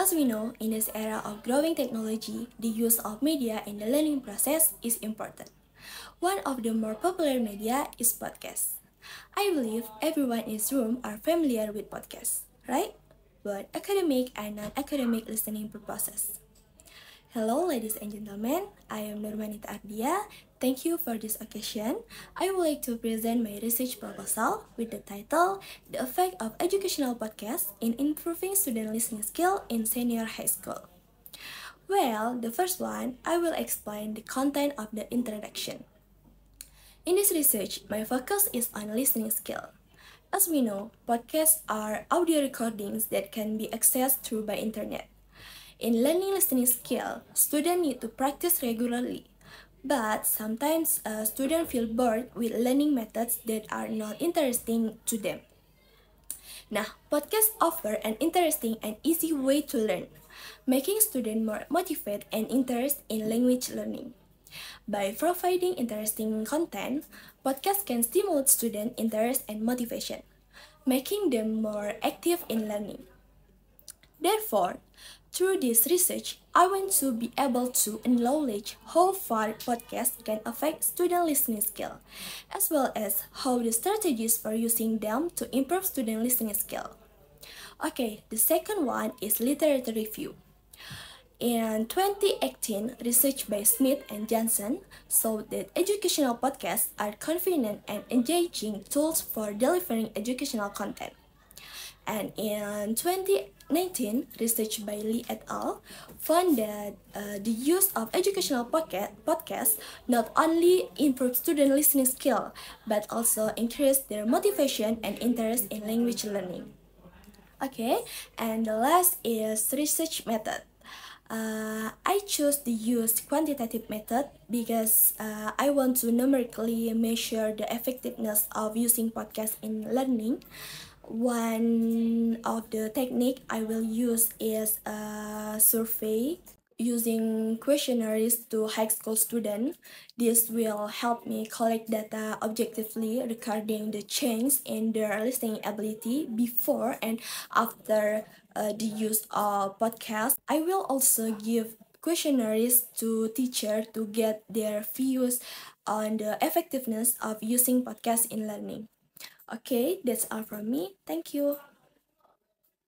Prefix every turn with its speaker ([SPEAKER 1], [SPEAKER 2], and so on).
[SPEAKER 1] As we know, in this era of growing technology, the use of media in the learning process is important. One of the more popular media is podcasts. I believe everyone in this room are familiar with podcasts, right? Both academic and non-academic listening purposes. Hello, ladies and gentlemen. I am Nurmanita Ardia. Thank you for this occasion. I would like to present my research proposal with the title The Effect of Educational Podcasts in Improving Student Listening Skill in Senior High School. Well, the first one, I will explain the content of the introduction. In this research, my focus is on listening skill. As we know, podcasts are audio recordings that can be accessed through by internet. In learning listening skill, students need to practice regularly. But sometimes students feel bored with learning methods that are not interesting to them. Now, podcasts offer an interesting and easy way to learn, making students more motivated and interested in language learning. By providing interesting content, podcasts can stimulate student interest and motivation, making them more active in learning. Therefore, through this research, I want to be able to acknowledge how far podcasts can affect student listening skill, as well as how the strategies for using them to improve student listening skill. Okay, the second one is literature review. In 2018, research by Smith and Johnson showed that educational podcasts are convenient and engaging tools for delivering educational content. And in 2019, research by Lee et al. Found that the use of educational podcasts not only improved student listening skill, but also increased their motivation and interest in language learning. Okay, and the last is research method. I chose to use quantitative method because I want to numerically measure the effectiveness of using podcast in learning. One of the technique I will use is a survey using questionnaires to high school students. This will help me collect data objectively regarding the change in their listening ability before and after the use of podcast. I will also give questionnaires to teachers to get their views on the effectiveness of using podcast in learning. Okay, that's all from me. Thank you.